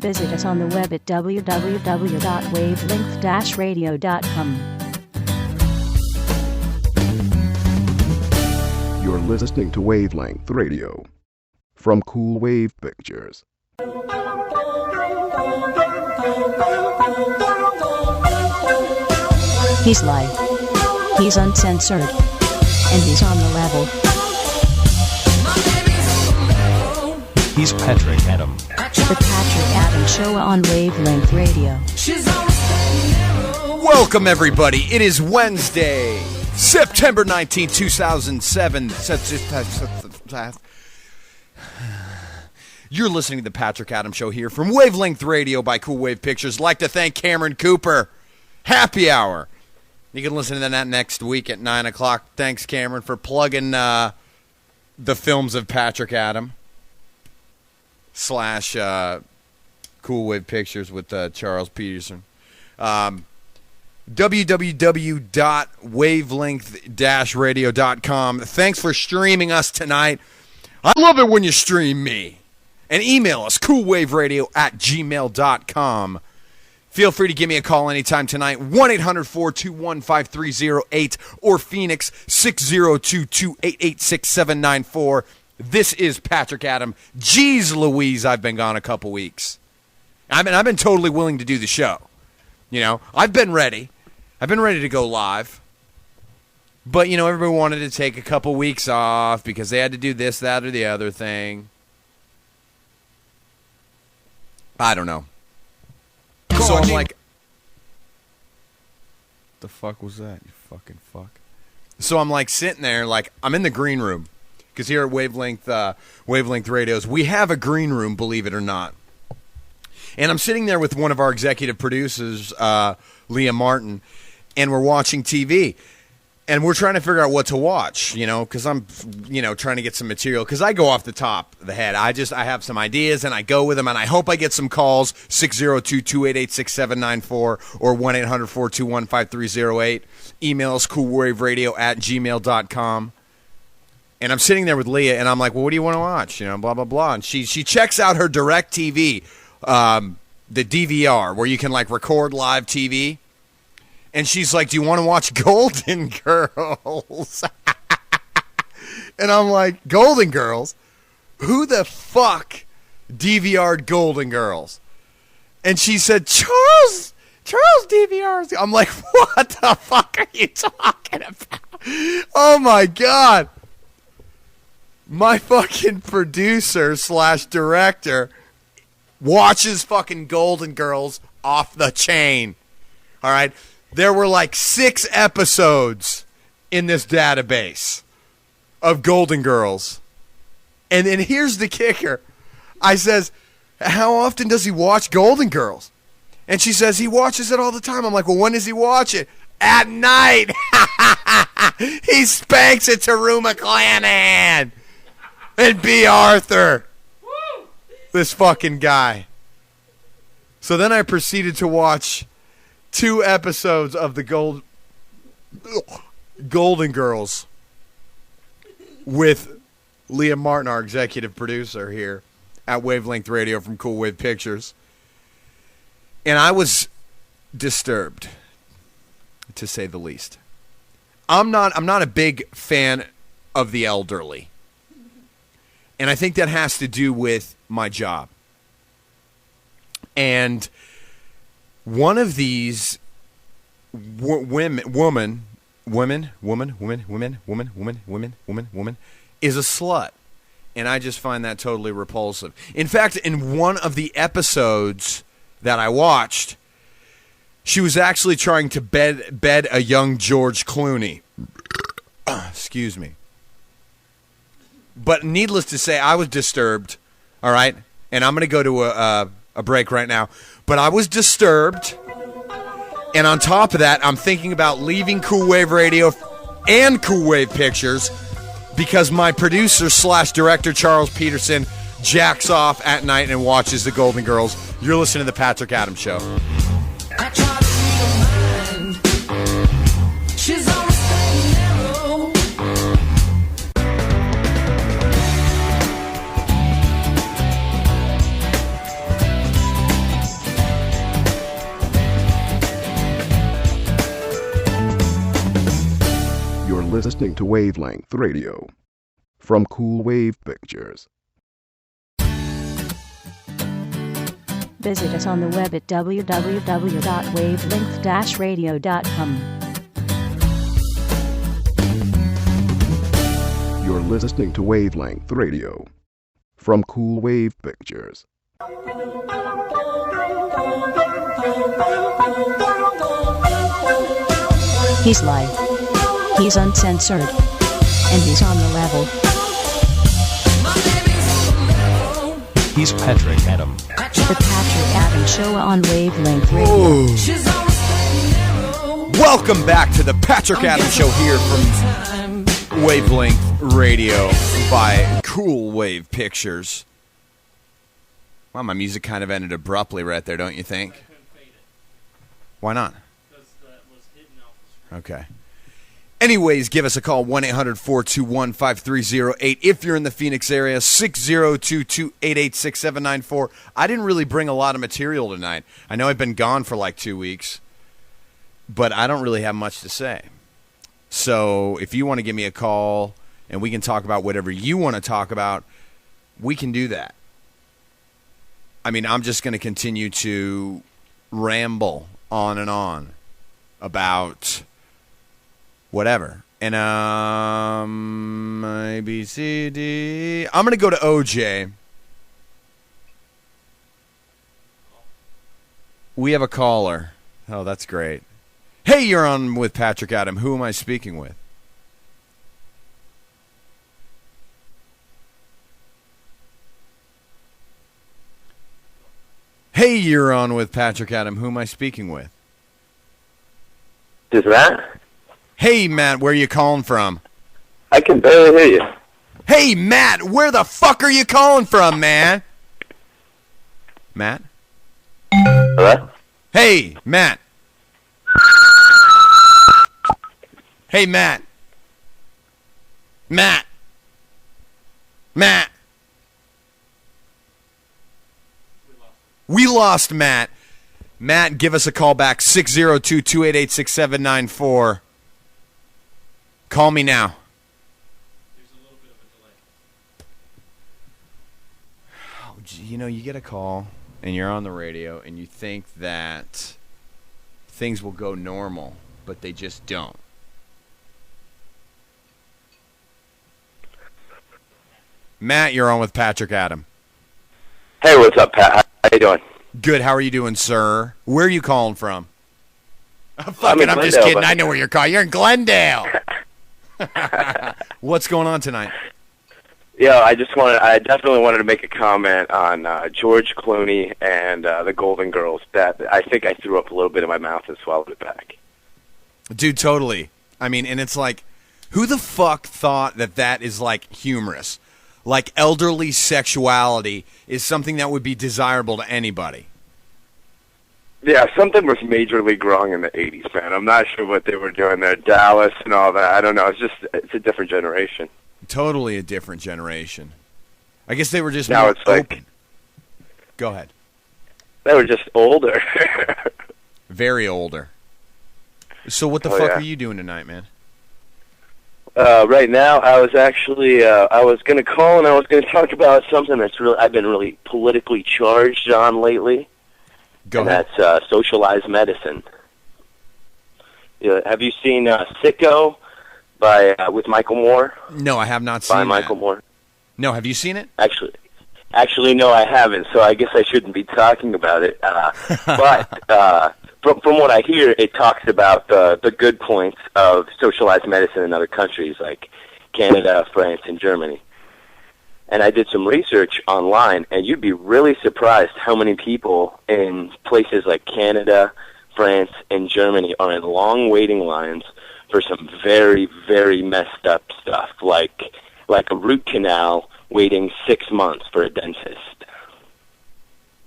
Visit us on the web at www.wavelength-radio.com. You're listening to Wavelength Radio from Cool Wave Pictures. He's live. He's uncensored. And he's on the level. He's Patrick Adam. The Patrick Adam Show on Wavelength Radio. Welcome, everybody. It is Wednesday, September 19, 2007. You're listening to the Patrick Adam Show here from Wavelength Radio by Cool Wave Pictures. Like to thank Cameron Cooper. Happy Hour. You can listen to that next week at 9 o'clock. Thanks, Cameron, for plugging the films of Patrick Adam / Cool Wave Pictures with Charles Peterson. www.wavelength-radio.com. Thanks for streaming us tonight. I love it when you stream me. And email us, coolwaveradio@gmail.com. Feel free to give me a call anytime tonight, 1-800-421-5308 or Phoenix 602-288-6794. This is Patrick Adam. Jeez Louise, I've been gone a couple weeks. I've been totally willing to do the show. You know, I've been ready. I've been ready to go live. But, you know, everybody wanted to take a couple weeks off because they had to do this, that, or the other thing. I don't know. So I'm like, the fuck was that, you fucking fuck? So I'm like sitting there, like, I'm in the green room. Because here at Wavelength Radios, we have a green room, believe it or not. And I'm sitting there with one of our executive producers, Leah Martin, and we're watching TV. And we're trying to figure out what to watch, you know, because I'm, you know, trying to get some material. Because I go off the top of the head. I have some ideas, and I go with them, and I hope I get some calls, 602-288-6794 or 1-800-421-5308. Email us, coolwaveradio@gmail.com. And I'm sitting there with Leah, and I'm like, well, what do you want to watch? You know, blah, blah, blah. And she checks out her DirecTV, the DVR, where you can, like, record live TV. And she's like, do you want to watch Golden Girls? And I'm like, Golden Girls? Who the fuck DVR'd Golden Girls? And she said, Charles DVRs. I'm like, what the fuck are you talking about? Oh, my God. My fucking producer / director watches fucking Golden Girls off the chain. All right? There were like 6 episodes in this database of Golden Girls. And then here's the kicker. I says, how often does he watch Golden Girls? And she says, he watches it all the time. I'm like, well, when does he watch it? At night. He spanks it to Rue McClanahan and Bea Arthur. Woo! This fucking guy. So then I proceeded to watch 2 episodes of the Golden Girls with Leah Martin, our executive producer here at Wavelength Radio from Cool Wave Pictures. And I was disturbed, to say the least. I'm not a big fan of the elderly. And I think that has to do with my job. And one of these women is a slut. And I just find that totally repulsive. In fact, in one of the episodes that I watched, she was actually trying to bed a young George Clooney. Excuse me. But needless to say, I was disturbed, all right? And I'm going to go to a break right now. But I was disturbed, and on top of that, I'm thinking about leaving Cool Wave Radio and Cool Wave Pictures because my producer / director, Charles Peterson, jacks off at night and watches the Golden Girls. You're listening to The Patrick Adam Show. I try to read her mind. She's always staying narrow. listening to Wavelength Radio from Cool Wave Pictures. Visit us on the web at www.wavelength-radio.com. You're listening to Wavelength Radio from Cool Wave Pictures. He's live. He's uncensored. And he's on the level. He's Patrick Adam. The Patrick Adams Show on Wavelength Radio. Welcome back to the Patrick Adams Show here from Wavelength Radio by Cool Wave Pictures. Well, my music kind of ended abruptly right there, don't you think? Why not? Okay. Anyways, give us a call, 1-800-421-5308. If you're in the Phoenix area, 602-288-6794. I didn't really bring a lot of material tonight. I know I've been gone for like 2 weeks, but I don't really have much to say. So if you want to give me a call and we can talk about whatever you want to talk about, we can do that. I mean, I'm just going to continue to ramble on and on about whatever. And A, B, C, D. I'm going to go to OJ. We have a caller. Oh, that's great. Hey, you're on with Patrick Adam. Who am I speaking with? Hey, you're on with Patrick Adam. Who am I speaking with? Is Matt? Hey, Matt, where you calling from? I can barely hear you. Hey, Matt, where the fuck are you calling from, man? Matt? Hello? Hey, Matt. Hey, Matt. Matt. Matt. We lost Matt. Matt, give us a call back, 602-288-6794. Call me now. There's a little bit of a delay. Oh, gee, you know, you get a call, and you're on the radio, and you think that things will go normal, but they just don't. Matt, you're on with Patrick Adam. Hey, what's up, Pat? How you doing? Good. How are you doing, sir? Where are you calling from? I'm just Glendale, kidding. but... I know where you're calling. You're in Glendale. What's going on tonight? Yeah, I definitely wanted to make a comment on George Clooney and the Golden Girls. That I think I threw up a little bit in my mouth and swallowed it back. Dude, totally. I mean, and it's like, who the fuck thought that is like humorous? Like elderly sexuality is something that would be desirable to anybody. Yeah, something was Major League wrong in the 80s, man. I'm not sure what they were doing there. Dallas and all that. I don't know. It's a different generation. Totally a different generation. I guess they were just now more it's like, open. Go ahead. They were just older. Very older. So what the fuck are you doing tonight, man? Right now, I was actually I was going to call and I was going to talk about something that's I've been really politically charged on lately. Go ahead. That's socialized medicine. Have you seen Sicko with Michael Moore? No, I have not seen by that. Michael Moore. No, have you seen it? Actually, no, I haven't. So I guess I shouldn't be talking about it. But from what I hear, it talks about the good points of socialized medicine in other countries like Canada, France, and Germany. And I did some research online, and you'd be really surprised how many people in places like Canada, France, and Germany are in long waiting lines for some very, very messed up stuff, like a root canal waiting 6 months for a dentist.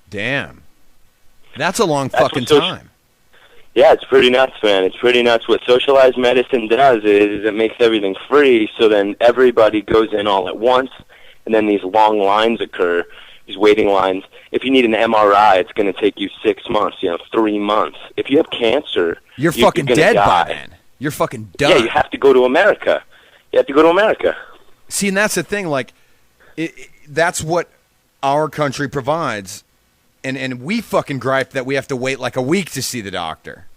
Damn. That's a long fucking time. Yeah, it's pretty nuts, man. It's pretty nuts. What socialized medicine does is it makes everything free, so then everybody goes in all at once, and then these long lines occur, these waiting lines. If you need an MRI, it's going to take you 6 months, 3 months. If you have cancer, you're fucking dead by then. You're fucking done. Yeah, you have to go to America. You have to go to America. See, and that's the thing. Like, that's what our country provides, and we fucking gripe that we have to wait like a week to see the doctor.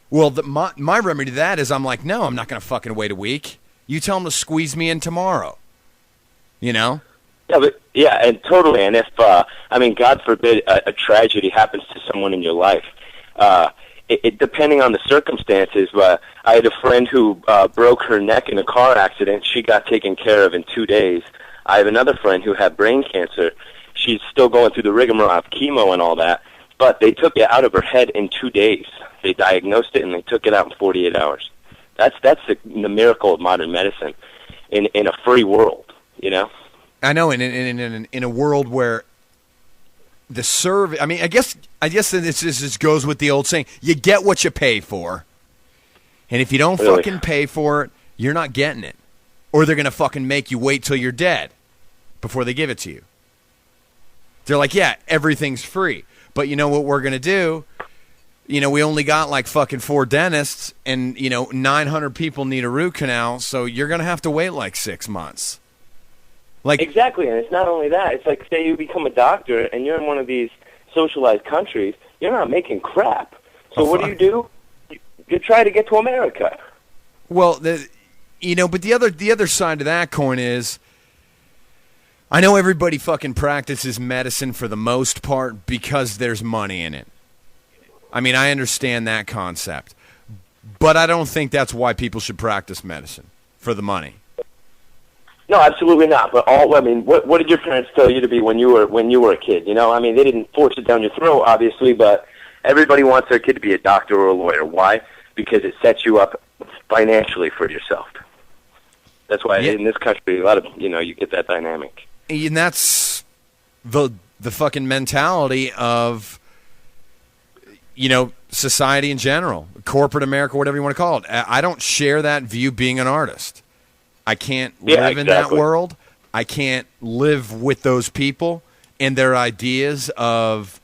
Well, my remedy to that is I'm like, no, I'm not going to fucking wait a week. You tell them to squeeze me in tomorrow. You know? Yeah, and totally. And if God forbid a tragedy happens to someone in your life, it depending on the circumstances. But I had a friend who broke her neck in a car accident. She got taken care of in 2 days. I have another friend who had brain cancer. She's still going through the rigmarole of chemo and all that. But they took it out of her head in 2 days. They diagnosed it and they took it out in 48 hours. That's the miracle of modern medicine in a free world. You know. I know, in a world where the service. I mean, I guess this goes with the old saying: you get what you pay for, and if you don't fucking pay for it, you're not getting it, or they're gonna fucking make you wait till you're dead before they give it to you. They're like, yeah, everything's free, but you know what we're gonna do? You know, we only got like fucking 4 dentists, and 900 people need a root canal, so you're gonna have to wait like 6 months. Like exactly, and it's not only that. It's like, say you become a doctor and you're in one of these socialized countries, you're not making crap. So what do? You try to get to America. Well, but the other side of that coin is, I know everybody fucking practices medicine for the most part because there's money in it. I mean, I understand that concept, but I don't think that's why people should practice medicine, for the money. No, absolutely not. But what did your parents tell you to be when you were a kid? You know, I mean, they didn't force it down your throat, obviously, but everybody wants their kid to be a doctor or a lawyer. Why? Because it sets you up financially for yourself. That's why in this country, a lot of you get that dynamic. And that's the fucking mentality of society in general, corporate America, whatever you want to call it. I don't share that view being an artist. I can't live in that world. I can't live with those people and their ideas of,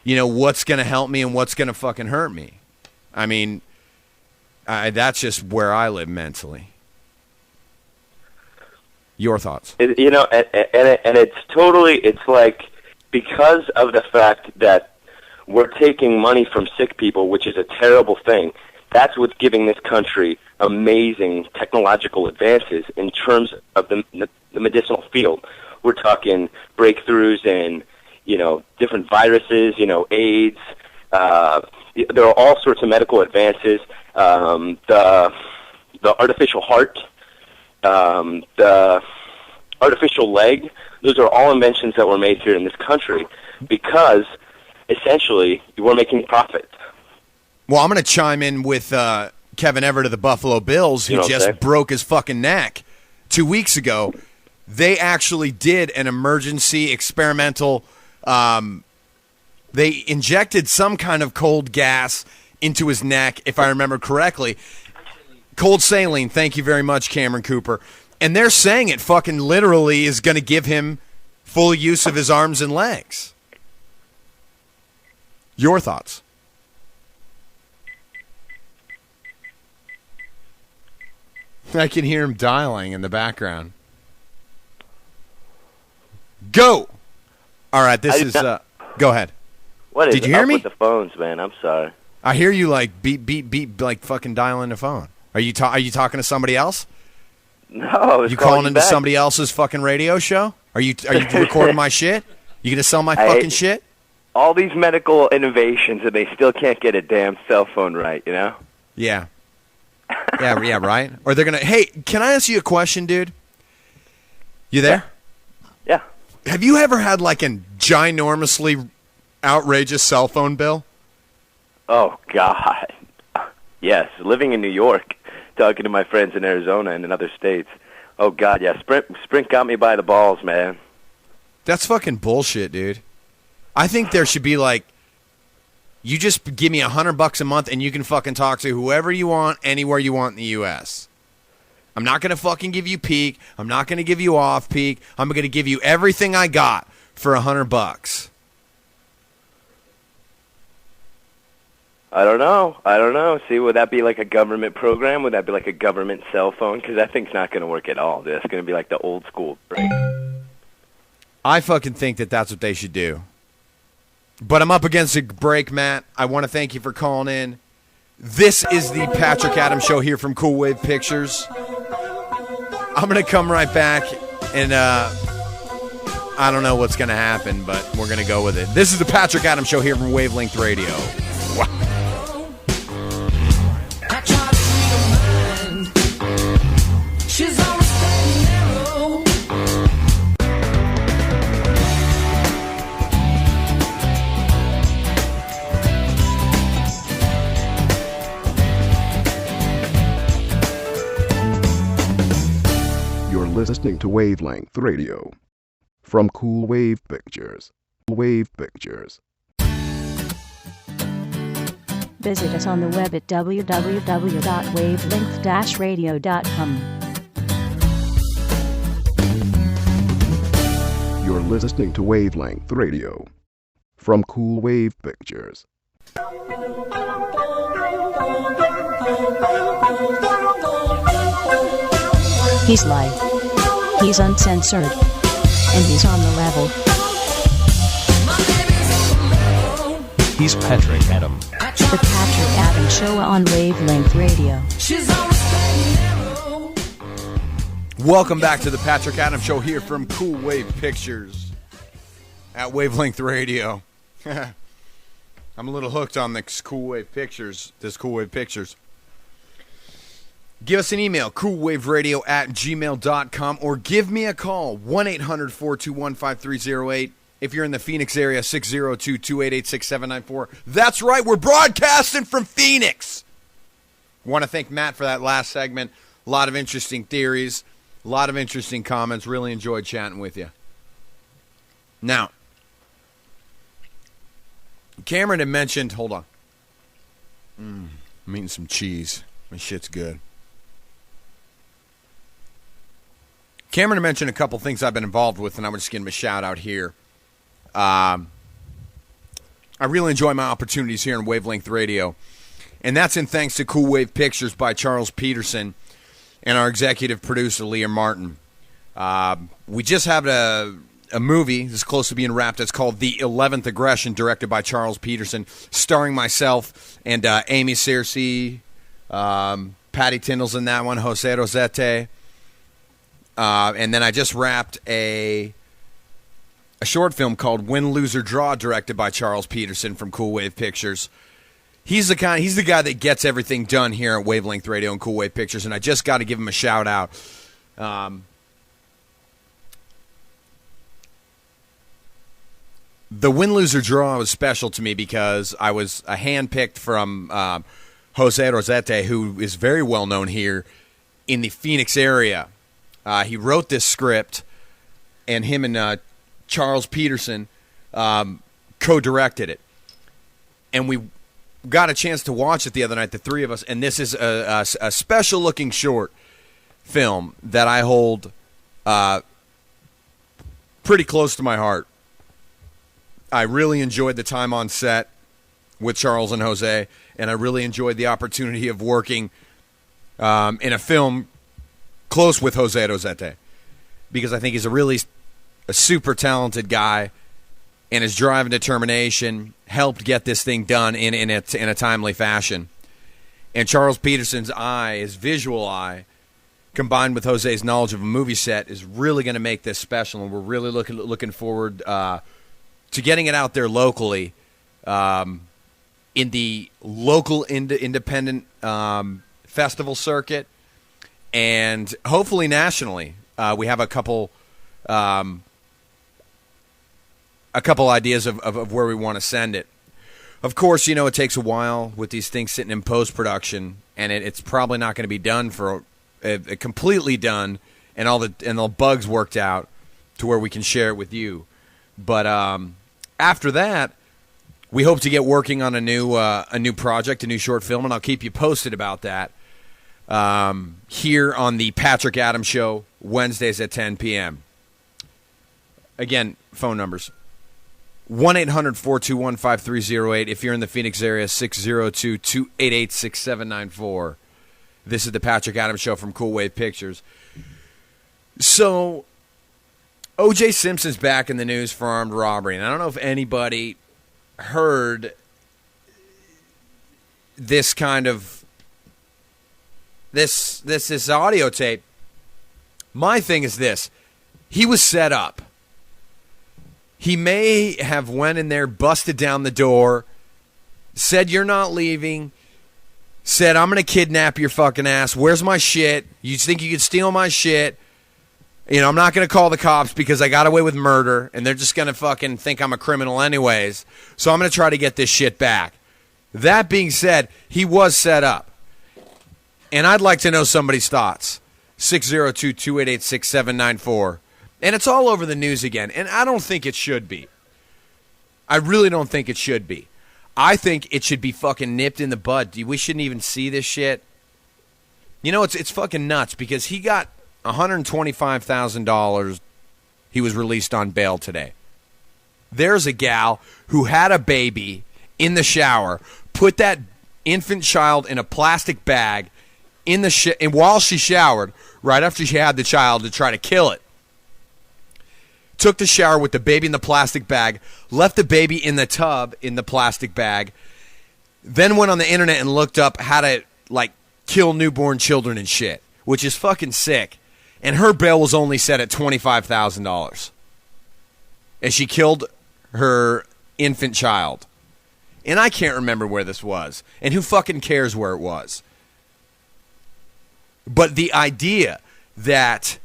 what's going to help me and what's going to fucking hurt me. I mean, that's just where I live mentally. Your thoughts? And it's like, because of the fact that we're taking money from sick people, which is a terrible thing. That's what's giving this country amazing technological advances in terms of the medicinal field. We're talking breakthroughs in, different viruses, AIDS. There are all sorts of medical advances. The artificial heart, the artificial leg, those are all inventions that were made here in this country because, essentially, we're making profit. Well, I'm going to chime in with Kevin Everett of the Buffalo Bills, who just broke his fucking neck 2 weeks ago. They actually did an emergency experimental. They injected some kind of cold gas into his neck, if I remember correctly. Cold saline, thank you very much, Cameron Cooper. And they're saying it fucking literally is going to give him full use of his arms and legs. Your thoughts? I can hear him dialing in the background. Go! All right, this is... go ahead. What is Did you hear me? With the phones, man? I'm sorry. I hear you like beep, like fucking dialing the phone. Are you talking to somebody else? No, I was you calling into back. somebody else's fucking radio show? Are you recording my shit? You gonna sell my fucking shit? All these medical innovations, and they still can't get a damn cell phone right, you know? Yeah. Yeah, right? Or they're gonna... Hey, can I ask you a question, dude? You there? Yeah. Have you ever had like a ginormously outrageous cell phone bill? Oh, God. Yes, living in New York, talking to my friends in Arizona and in other states. Oh, God, yeah. Sprint got me by the balls, man. That's fucking bullshit, dude. I think there should be like, you just give me $100 a month and you can fucking talk to whoever you want, anywhere you want in the U.S. I'm not going to fucking give you peak. I'm not going to give you off peak. I'm going to give you everything I got for $100. I don't know. See, would that be like a government program? Would that be like a government cell phone? Because that thing's not going to work at all. That's going to be like the old school break. I fucking think that that's what they should do. But I'm up against a break, Matt. I want to thank you for calling in. This is the Patrick Adams Show here from Cool Wave Pictures. I'm going to come right back, and I don't know what's going to happen, but we're going to go with it. This is the Patrick Adams Show here from Wavelength Radio. Wow. I try to read her mind. She's always staying narrow. You're listening to Wavelength Radio from Cool Wave Pictures. Wave Pictures. Visit us on the web at www.wavelength-radio.com. You're listening to Wavelength Radio from Cool Wave Pictures. He's live. He's uncensored. And he's on the level. He's Patrick Adam. The Patrick Adams Show on Wavelength Radio. She's always staying narrow. Welcome back to the Patrick Adams Show here from Cool Wave Pictures at Wavelength Radio. I'm a little hooked on this Cool Wave Pictures. Give us an email, coolwaveradio@gmail.com, or give me a call, 1-800-421-5308. If you're in the Phoenix area, 602-288-6794. That's right, we're broadcasting from Phoenix. Want to thank Matt for that last segment. A lot of interesting theories, a lot of interesting comments. Really enjoyed chatting with you. Now, Cameron had mentioned, hold on. I'm eating some cheese. My shit's good. Cameron mentioned a couple things I've been involved with, and I'm just giving him a shout out here. I really enjoy my opportunities here in Wavelength Radio, and that's in thanks to Cool Wave Pictures by Charles Peterson and our executive producer, Leah Martin. We just have a movie that's close to being wrapped. It's called The 11th Aggression, directed by Charles Peterson, starring myself and Amy Searcy, Patty Tindall's in that one, Jose Rosete. And then I just wrapped a short film called Win, Lose, or Draw, directed by Charles Peterson from Cool Wave Pictures. He's the guy that gets everything done here at Wavelength Radio and Cool Wave Pictures, and I just got to give him a shout out. The Win, Lose, or Draw was special to me because I was handpicked from Jose Rosete, who is very well known here in the Phoenix area. He wrote this script, and him and Charles Peterson co-directed it. And we got a chance to watch it the other night, the three of us, and this is a special-looking short film that I hold pretty close to my heart. I really enjoyed the time on set with Charles and Jose, and I really enjoyed the opportunity of working in a film close with Jose Rosete, because I think he's a super talented guy, and his drive and determination helped get this thing done in a timely fashion. And Charles Peterson's eye, his visual eye, combined with Jose's knowledge of a movie set, is really going to make this special, and we're really looking forward to getting it out there locally, in the local independent festival circuit, and hopefully nationally. We have a couple ideas of where we want to send it. Of course, it takes a while with these things sitting in post-production, and it's probably not going to be done for completely done, and all the bugs worked out to where we can share it with you. But after that, we hope to get working on a new project, a new short film, and I'll keep you posted about that. Here on the Patrick Adams Show, Wednesdays at 10 p.m. Again, phone numbers, 1-800-421-5308. If you're in the Phoenix area, 602-288-6794. This is the Patrick Adams Show from Cool Wave Pictures. So, O.J. Simpson's back in the news for armed robbery. And I don't know if anybody heard this kind of this audio tape. My thing is this. He was set up. He may have went in there, busted down the door, said, "You're not leaving," said, "I'm going to kidnap your fucking ass. Where's my shit? You think you could steal my shit? You know, I'm not going to call the cops because I got away with murder, and they're just going to fucking think I'm a criminal anyways. So I'm going to try to get this shit back." That being said, he was set up. And I'd like to know somebody's thoughts. 602-288-6794. And it's all over the news again. And I don't think it should be. I really don't think it should be. I think it should be fucking nipped in the bud. We shouldn't even see this shit. You know, it's fucking nuts because he got $125,000. He was released on bail today. There's a gal who had a baby in the shower, put that infant child in a plastic bag in the and while she showered, right after she had the child, to try to kill it. Took the shower with the baby in the plastic bag, left the baby in the tub in the plastic bag, then went on the internet and looked up how to, like, kill newborn children and shit, which is fucking sick. And her bail was only set at $25,000. And she killed her infant child. And I can't remember where this was. And who fucking cares where it was? But the idea that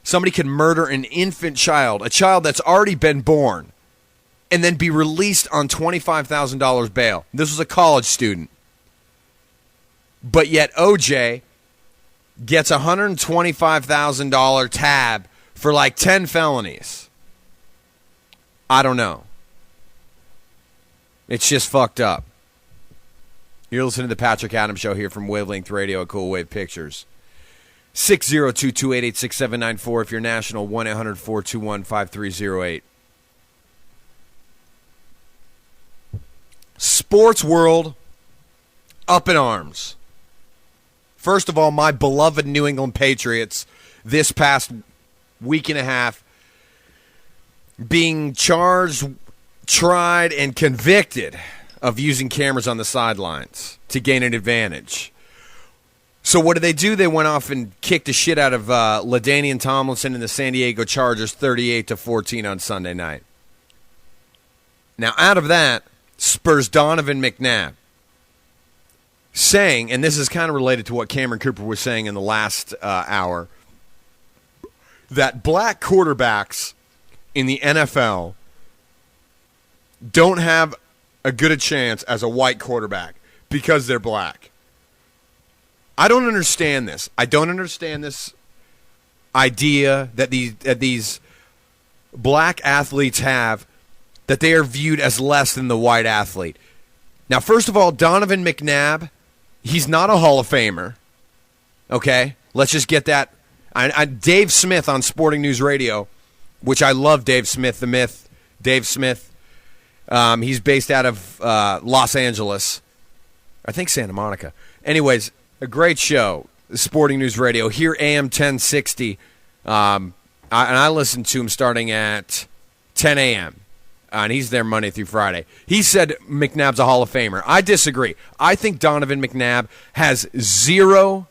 somebody can murder an infant child, a child that's already been born, and then be released on $25,000 bail. This was a college student. But yet OJ gets a $125,000 tab for like 10 felonies. I don't know. It's just fucked up. You're listening to the Patrick Adams Show here from Wavelength Radio at Cool Wave Pictures. 602-288-6794 if you're national, 1-800-421-5308. Sports world up in arms. First of all, my beloved New England Patriots this past week and a half being charged, tried, and convicted of using cameras on the sidelines to gain an advantage. So what did they do? They went off and kicked the shit out of LaDainian Tomlinson and the San Diego Chargers 38-14 on Sunday night. Now, out of that, spurs Donovan McNabb saying, and this is kind of related to what Cameron Cooper was saying in the last hour, that black quarterbacks in the NFL don't have a good a chance as a white quarterback because they're black. I don't understand this. I don't understand this idea that these black athletes have, that they are viewed as less than the white athlete. Now, first of all, Donovan McNabb, he's not a Hall of Famer. Okay? Let's just get that. Dave Smith on Sporting News Radio, which I love Dave Smith, the myth, Dave Smith. He's based out of Los Angeles. I think Santa Monica. Anyways, a great show, Sporting News Radio, here AM 1060. And I listen to him starting at 10 a.m. And he's there Monday through Friday. He said McNabb's a Hall of Famer. I disagree. I think Donovan McNabb has zero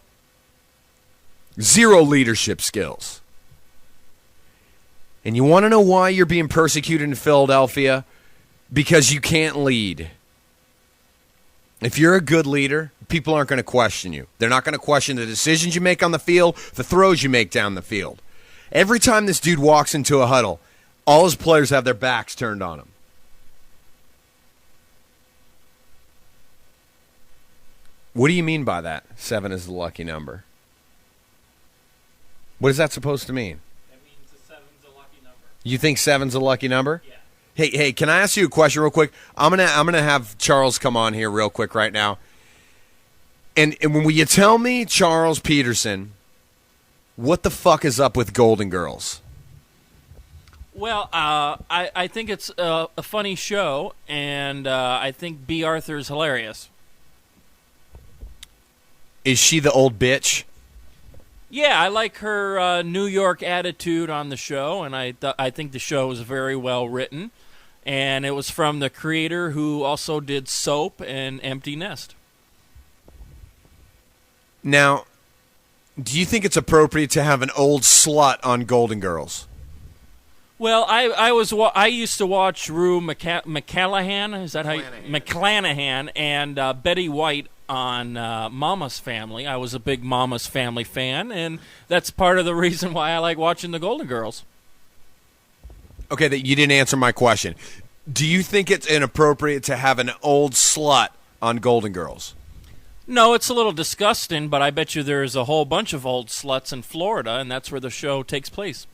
leadership skills. And you want to know why you're being persecuted in Philadelphia? Because you can't lead. If you're a good leader, people aren't going to question you. They're not going to question the decisions you make on the field, the throws you make down the field. Every time this dude walks into a huddle, all his players have their backs turned on him. What do you mean by that? 7 is the lucky number. What is that supposed to mean? That means a 7's a lucky number. You think 7's a lucky number? Yeah. Hey, can I ask you a question real quick? I'm gonna have Charles come on here real quick right now. And when you tell me, Charles Peterson, what the fuck is up with Golden Girls? Well, I think it's a funny show, and I think Bea Arthur is hilarious. Is she the old bitch? Yeah, I like her New York attitude on the show, and I think the show is very well written. And it was from the creator who also did Soap and Empty Nest. Now, do you think it's appropriate to have an old slut on Golden Girls? Well, I used to watch Rue McClanahan. Is that how McClanahan and Betty White on Mama's Family. I was a big Mama's Family fan, and that's part of the reason why I like watching the Golden Girls. Okay, that you didn't answer my question. Do you think it's inappropriate to have an old slut on Golden Girls? No, it's a little disgusting, but I bet you there's a whole bunch of old sluts in Florida, and that's where the show takes place.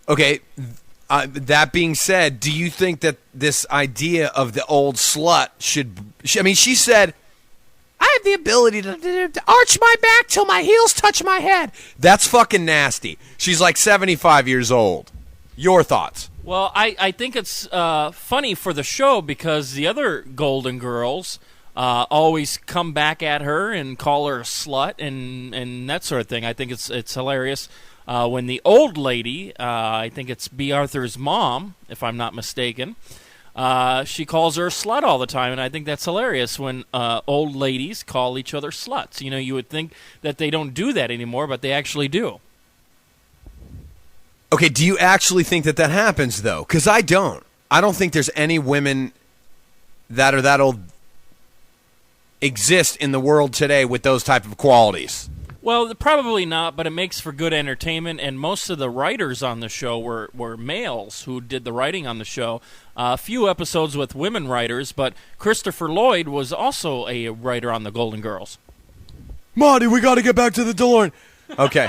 Okay, that being said, do you think that this idea of the old slut I mean, she said, I have the ability to arch my back till my heels touch my head. That's fucking nasty. She's like 75 years old. Your thoughts? Well, I think it's funny for the show because the other Golden Girls always come back at her and call her a slut and that sort of thing. I think it's hilarious. When the old lady, I think it's Bea Arthur's mom, if I'm not mistaken, she calls her a slut all the time, and I think that's hilarious when old ladies call each other sluts. You know, you would think that they don't do that anymore, but they actually do. Okay, do you actually think that happens, though? Because I don't. I don't think there's any women that are that old exist in the world today with those type of qualities. Well, probably not, but it makes for good entertainment, and most of the writers on the show were males who did the writing on the show. A few episodes with women writers, but Christopher Lloyd was also a writer on the Golden Girls. Marty, we got to get back to the DeLorean. Okay.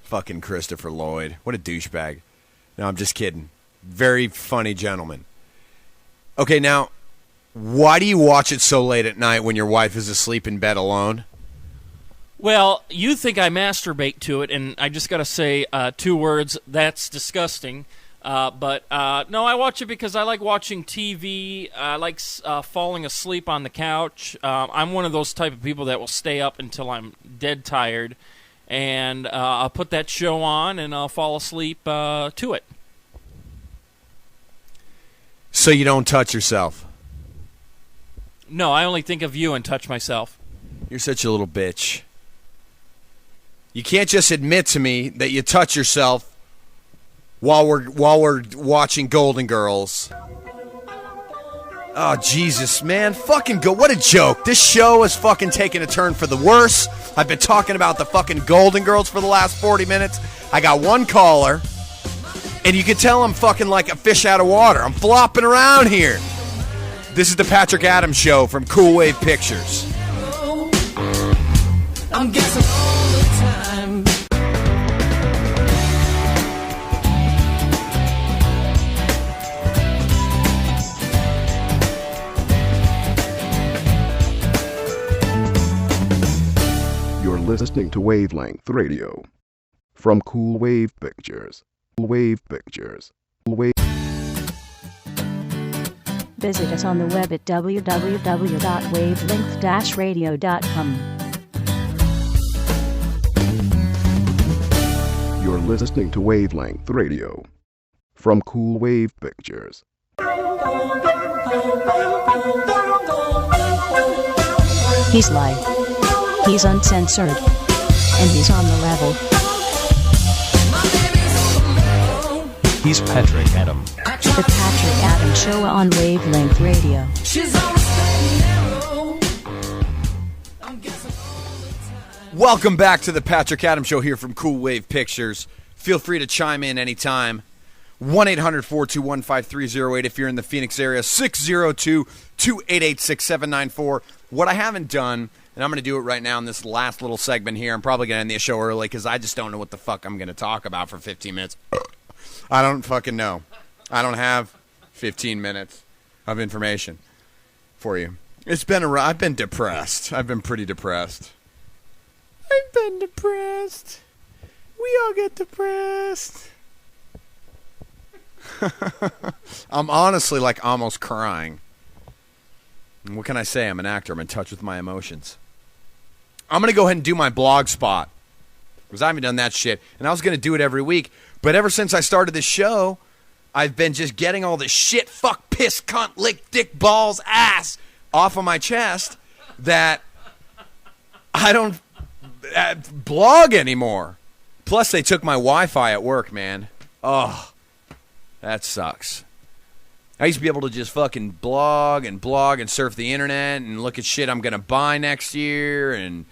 Fucking Christopher Lloyd. What a douchebag. No, I'm just kidding. Very funny gentleman. Okay, now, why do you watch it so late at night when your wife is asleep in bed alone? Well, you think I masturbate to it, and I just got to say 2 words, that's disgusting. But no, I watch it because I like watching TV. I like falling asleep on the couch. I'm one of those type of people that will stay up until I'm dead tired, and I'll put that show on, and I'll fall asleep to it. So you don't touch yourself? No, I only think of you and touch myself. You're such a little bitch. You can't just admit to me that you touch yourself while we're watching Golden Girls. Oh, Jesus, man. Fucking go. What a joke. This show is fucking taking a turn for the worse. I've been talking about the fucking Golden Girls for the last 40 minutes. I got one caller, and you can tell I'm fucking like a fish out of water. I'm flopping around here. This is the Patrick Adams Show from Cool Wave Pictures. I'm guessing all the time. You're listening to Wavelength Radio from Cool Wave Pictures. Cool Wave Pictures. Cool Wave. Visit us on the web at www.wavelength-radio.com. You're listening to Wavelength Radio from Cool Wave Pictures. He's live. He's uncensored. And he's on the level. He's Patrick Adam. The Patrick Adams Show on Wavelength Radio. She's always staying narrow. I'm guessing all the time. Welcome back to the Patrick Adams Show here from Cool Wave Pictures. Feel free to chime in anytime. 1-800-421-5308 if you're in the Phoenix area. 602-288-6794. What I haven't done, and I'm going to do it right now in this last little segment here. I'm probably going to end the show early because I just don't know what the fuck I'm going to talk about for 15 minutes. I don't fucking know. I don't have 15 minutes of information for you. I've been depressed. I've been pretty depressed. I've been depressed. We all get depressed. I'm honestly like almost crying. And what can I say? I'm an actor. I'm in touch with my emotions. I'm going to go ahead and do my blog spot because I haven't done that shit. And I was going to do it every week. But ever since I started this show, I've been just getting all this shit, fuck, piss, cunt, lick, dick, balls, ass off of my chest that I don't blog anymore. Plus, they took my Wi-Fi at work, man. Oh, that sucks. I used to be able to just fucking blog and surf the internet and look at shit I'm going to buy next year. And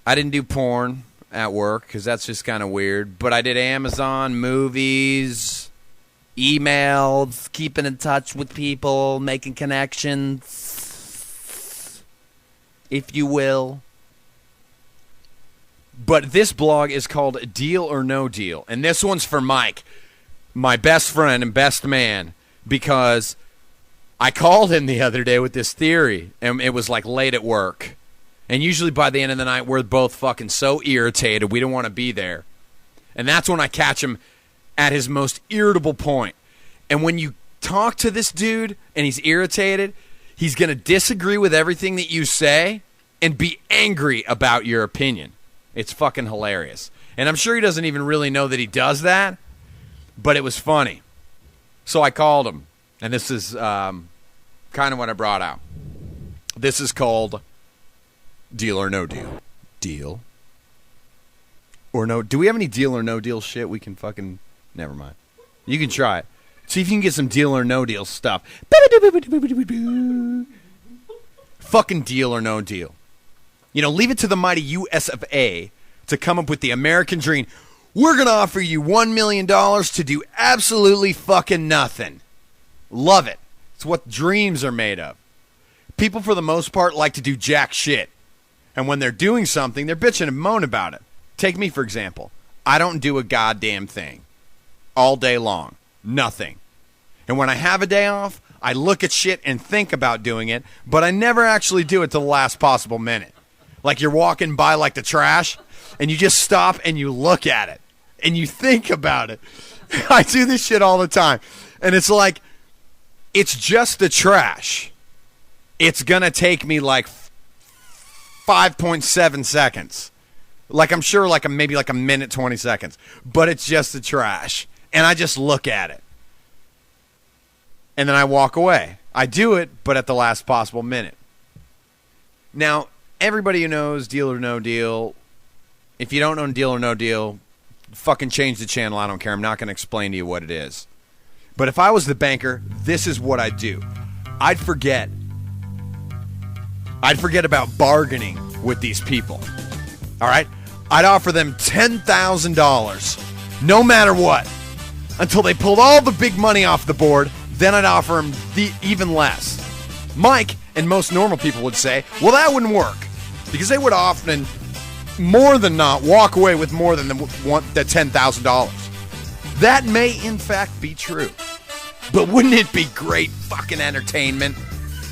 I didn't do porn at work because that's just kind of weird. But I did Amazon, movies, emails, keeping in touch with people, making connections, if you will. But this blog is called Deal or No Deal. And this one's for Mike, my best friend and best man, because I called him the other day with this theory, and it was like late at work. And usually by the end of the night, we're both fucking so irritated, we don't want to be there. And that's when I catch him at his most irritable point. And when you talk to this dude and he's irritated, he's going to disagree with everything that you say and be angry about your opinion. It's fucking hilarious. And I'm sure he doesn't even really know that he does that, but it was funny. So I called him, and this is kind of what I brought out. This is called Deal or No Deal. Deal or no. Do we have any deal or no deal shit we can fucking... Never mind. You can try it. See if you can get some deal or no deal stuff. Fucking deal or no deal. You know, leave it to the mighty US of A to come up with the American dream. We're going to offer you $1 million to do absolutely fucking nothing. Love it. It's what dreams are made of. People, for the most part, like to do jack shit. And when they're doing something, they're bitching and moan about it. Take me, for example. I don't do a goddamn thing. All day long. Nothing. And when I have a day off, I look at shit and think about doing it, but I never actually do it till the last possible minute. Like you're walking by like the trash, and you just stop and you look at it, and you think about it. I do this shit all the time. And it's like, it's just the trash. It's going to take me like 5.7 seconds. Like I'm sure like maybe like a minute, 20 seconds. But it's just the trash. And I just look at it. And then I walk away. I do it, but at the last possible minute. Now, everybody who knows Deal or No Deal, if you don't know Deal or No Deal, fucking change the channel. I don't care. I'm not going to explain to you what it is. But if I was the banker, this is what I'd do. I'd forget about bargaining with these people. All right? I'd offer them $10,000, no matter what, until they pulled all the big money off the board. Then I'd offer them even less. Mike and most normal people would say, well, that wouldn't work. Because they would often, more than not, walk away with more than the $10,000. That may, in fact, be true. But wouldn't it be great fucking entertainment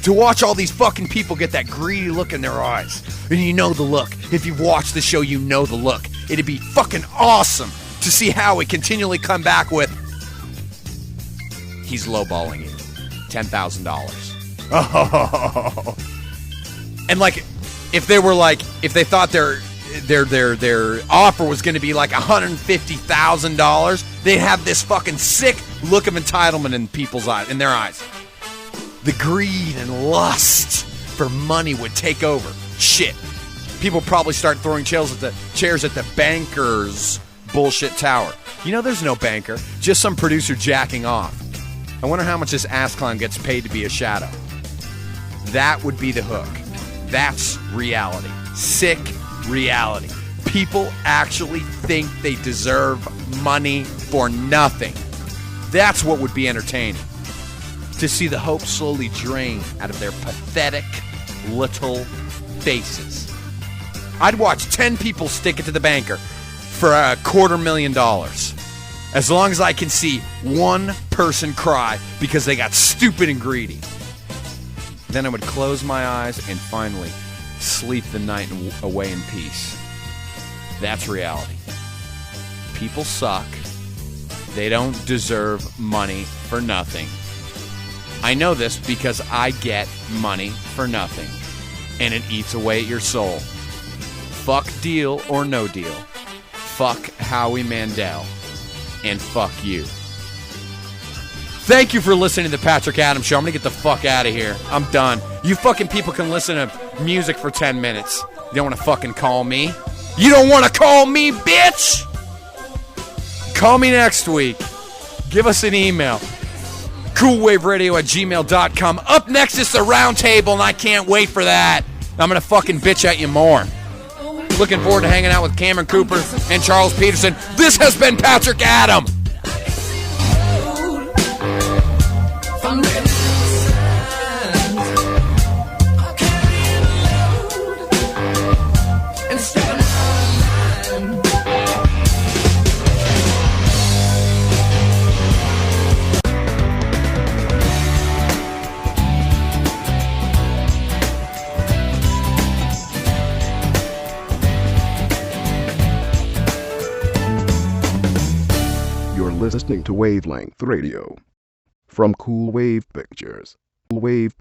to watch all these fucking people get that greedy look in their eyes? And you know the look. If you've watched the show, you know the look. It'd be fucking awesome to see how we continually come back with, he's lowballing you. $10,000. Oh. And like, if they thought their offer was going to be like $150,000, they'd have this fucking sick look of entitlement in people's eyes, in their eyes. The greed and lust for money would take over. Shit. People probably start throwing chairs at the banker's bullshit tower. You know, there's no banker, just some producer jacking off. I wonder how much this ass clown gets paid to be a shadow. That would be the hook. That's reality. Sick reality. People actually think they deserve money for nothing. That's what would be entertaining. To see the hope slowly drain out of their pathetic little faces. I'd watch 10 people stick it to the banker for $250,000. As long as I can see one person cry because they got stupid and greedy. Then I would close my eyes and finally sleep the night away in peace. That's reality. People suck. They don't deserve money for nothing. I know this because I get money for nothing, and it eats away at your soul. Fuck Deal or No Deal. Fuck Howie Mandel. And fuck you. Thank you for listening to the Patrick Adams Show. I'm going to get the fuck out of here. I'm done. You fucking people can listen to music for 10 minutes. You don't want to fucking call me? You don't want to call me, bitch? Call me next week. Give us an email. coolwaveradio@gmail.com. Up next is the round table, and I can't wait for that. I'm going to fucking bitch at you more. Looking forward to hanging out with Cameron Cooper and Charles Peterson. This has been Patrick Adam. From the signs, I'll carry a load and stepping out of line. You're listening to Wavelength Radio from Cool Wave Pictures. Cool Wave